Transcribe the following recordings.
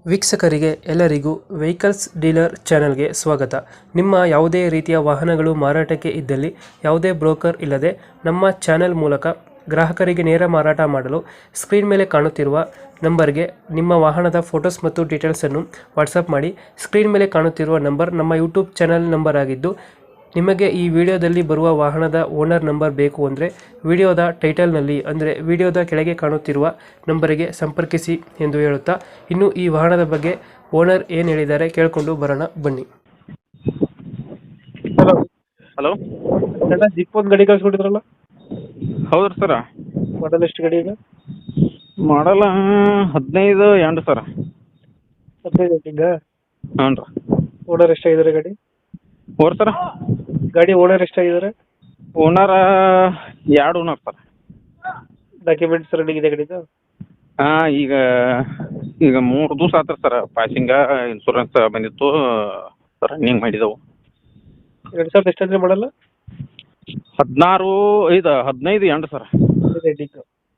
ವೀಕ್ಷಕರಿಗೆ ಎಲ್ಲರಿಗೂ vehicles dealer ಚಾನೆಲ್ಗೆ ಸ್ವಾಗತ. ನಿಮ್ಮ ಯಾವುದೇ ರೀತಿಯ ವಾಹನಗಳು ಮಾರಾಟಕ್ಕೆ ಇದ್ದಲ್ಲಿ ಯಾವುದೇ ಬ್ರೋಕರ್ ಇಲ್ಲದೆ ನಮ್ಮ ಚಾನೆಲ್ ಮೂಲಕ ಗ್ರಾಹಕರಿಗೆ ನೇರ ಮಾರಾಟ ಮಾಡಲು ಸ್ಕ್ರೀನ್ ಮೇಲೆ ಕಾಣುತ್ತಿರುವ ನಂಬರ್ಗೆ ನಿಮ್ಮ ವಾಹನದ ಫೋಟೋಸ್ ಮತ್ತು ಡೀಟೇಲ್ಸನ್ನು ವಾಟ್ಸಪ್ ಮಾಡಿ. ಸ್ಕ್ರೀನ್ ಮೇಲೆ ಕಾಣುತ್ತಿರುವ ನಂಬರ್ ನಮ್ಮ ಯೂಟ್ಯೂಬ್ ಚಾನೆಲ್ ನಂಬರ್ ಆಗಿದ್ದು, ನಿಮಗೆ ಈ ವಿಡಿಯೋದಲ್ಲಿ ಬರುವ ವಾಹನದ ಓನರ್ ನಂಬರ್ ಬೇಕು ಅಂದರೆ ವಿಡಿಯೋದ ಟೈಟಲ್ನಲ್ಲಿ ಅಂದರೆ ವಿಡಿಯೋದ ಕೆಳಗೆ ಕಾಣುತ್ತಿರುವ ನಂಬರಿಗೆ ಸಂಪರ್ಕಿಸಿ ಎಂದು ಹೇಳುತ್ತಾ, ಇನ್ನು ಈ ವಾಹನದ ಬಗ್ಗೆ ಓನರ್ ಏನು ಹೇಳಿದ್ದಾರೆ ಕೇಳಿಕೊಂಡು ಬರೋಣ ಬನ್ನಿ. ಹಲೋ ಹಲೋ, ಜಿಪ್ ಒಂದು ಗಾಡಿ ಕಳ್ಸ್ಕೊಟ್ಟಿದ್ರಲ್ಲ, ಹೌದ್ರಿ ಸರ. ಮಾಡಲ್ ಎಷ್ಟು ಗಾಡಿ ಈಗ? ಮಾಡಲ್ಲ 15 ಎಂಟು ಸರ. 15 ಈಗ. ಹ್ಞೂ ರೀ. ಓನರ್ ಎಷ್ಟಾಗಿದ್ದಾರೆ ಗಾಡಿ? ಓರ್ ಸರ, ಗಾಡಿ ಓನರ್ ಎಷ್ಟಾಗಿದ್ದಾರೆ? Owner 2 owner sir. Documents running ಇದೆ ಗಾಡಿದು? ಹಾಂ, ಈಗ 3 ದಿವಸ ಆತ್ರಿ ಸರ್. ಪಾಸಿಂಗ ಇನ್ಶೂರೆನ್ಸ್ ಬಂದಿತ್ತು, ರನ್ನಿಂಗ್ ಮಾಡಿದೆವು. 2000 ಎಷ್ಟಂದ್ರೆ ಮಾಡಲ್ಲ? 15 ಎಂಟು ಸರ್.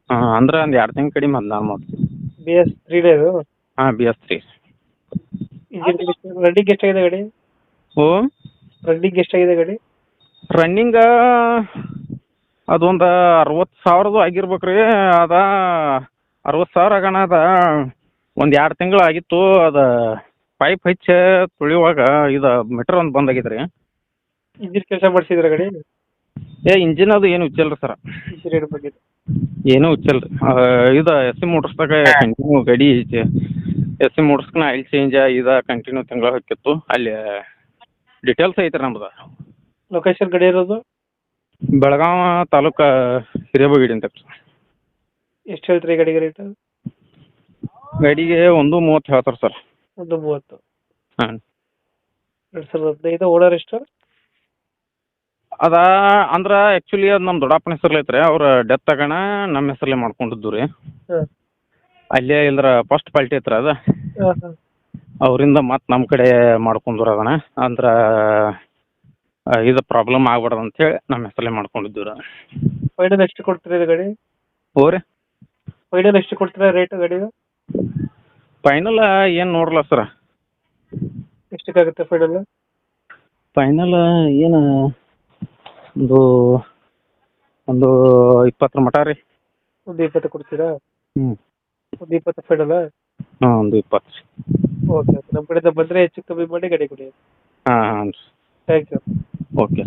ಹಾಂ, ಅಂದ್ರೆ ಒಂದು 2 ತಿಂಗಳು ಕಡಿಮೆ 14 ಮಾಡ್ತೀವಿ. BS3 ಇದು? ಹಾಂ, BS3. ರನ್ನಿಂಗ್ ಎಷ್ಟಾಗಿದೆ ಗಾಡಿ? ಓ, ರನ್ನಿಂಗ್ ಎಷ್ಟಾಗಿದೆ ಗಾಡಿ? ರನ್ನಿಂಗ ಅದೊಂದು 60,000 ಆಗಿರ್ಬೇಕು ರೀ. ಅದ 60,000 ಆಗಣ. ಅದ ಒಂದು 2 ತಿಂಗಳು ಆಗಿತ್ತು. ಅದು ಪೈಪ್ ಹಚ್ಚಿ ತುಳಿಯುವಾಗ ಇದು ಮೀಟ್ರ್ ಒಂದು ಬಂದಾಗಿತ್ತು ರೀ. ಇಂಜಿನ್ ಕೆಲಸ ಮಾಡಿಸಿದ್ರೆ ಗಾಡಿ? ಇಂಜಿನ್ ಅದು ಏನು ಉಚ್ಚಲ್ಲ ರೀ ಸರ. ಇಂಜಿನ್ ಏನು ಬಂದಿದೆ? ಏನೂ ಉಚ್ಚಲ್ಲ ರೀ. ಇದು SC ಮೋಟರ್ಸ್ದಾಗ ಕಂಟಿನ್ಯೂ ಗಾಡಿ SC ಮೋಟರ್ಸ್ನ ಆಯಿಲ್ ಚೇಂಜ್ ಇದು ಕಂಟಿನ್ಯೂ ತಿಂಗಳ ಹೊಕ್ಕಿತ್ತು. ಅಲ್ಲಿ ಡೀಟೇಲ್ಸ್ ಐತೆ ನಮ್ದು. ಲೊಕೇಶನ್ ಗಾಡಿ ಇರೋದು? ಬೆಳಗಾವಿ ತಾಲೂಕು ಹಿರೇಬಗೇಡಿ ಅಂತ. ಎಷ್ಟು ಹೇಳ್ತೀರಿ ಗಾಡಿಗೆ ರೇಟ್? ಗಾಡಿಗೆ 1.30 ಹೇಳ್ತಾರೆ ಸರ್. 1.30. ಹಾಂ, 2015. ಓನರ್ ಎಷ್ಟು? ಅದ ಅಂದ್ರೆ ಆ್ಯಕ್ಚುಲಿ ಅದು ನಮ್ಮ ದೊಡ್ಡಪ್ಪನ ಹೆಸರಲ್ಲಿ ಐತ್ರಿ. ಅವ್ರ ಡೆತ್ ತಗೋಣ ನಮ್ಮ ಹೆಸರಲ್ಲೇ ಮಾಡ್ಕೊಂಡಿದ್ದು ರೀ. ಹಾಂ. ಅಲ್ಲೇ ಇಲ್ದ್ರ ಫಸ್ಟ್ ಪಾಲ್ಟಿ ಐತ್ರ ಅದು. ಹಾಂ ಹಾಂ. ಅವರಿಂದ ಮತ್ತೆ ನಮ್ಮ ಕಡೆ ಮಾಡ್ಕೊಂಡ್ರು ಅದನ್ನ. ಅಂದ್ರೆ ಇದು ಪ್ರಾಬ್ಲಮ್ ಆಗ್ಬಾರ್ದು ಅಂತೇಳಿ ನಮ್ಮ ಹೆಸರಲ್ಲೇ ಮಾಡ್ಕೊಂಡಿದ್ದು ರೀ. ಫೈನಲ್ ಎಷ್ಟು ಕೊಡ್ತೀರಾ ಇದು ಗಾಡಿ? ಓ ರೀ, ಫೈನಲ್ ಎಷ್ಟು ಕೊಡ್ತೀರಾ ರೇಟ್ ಗಾಡಿಗೆ? ಫೈನಲ್ ಏನು ನೋಡಲ್ಲ ಸರ. ಎಷ್ಟಕ್ಕಾಗುತ್ತೆ ಫೈನಲ್? ಫೈನಲ್ ಏನು ಒಂದು 20 ಮಟ ರೀ. ಒಂದು 20 ಕೊಡ್ತೀರಾ? ಹ್ಞೂ, ಒಂದು 20 ಫೈನಲ್? ಹಾಂ, ಒಂದು 20. ಓಕೆ, ನಮ್ಮ ಕಡೆಯಿಂದ ಬಂದರೆ ಹೆಚ್ಚು ಕಮ್ಮಿ ಮಾಡಿ ಗಾಡಿ ಕೊಡಿ. ಹಾಂ ಹಾಂ ರೀ. Thank you. ಓಕೆ.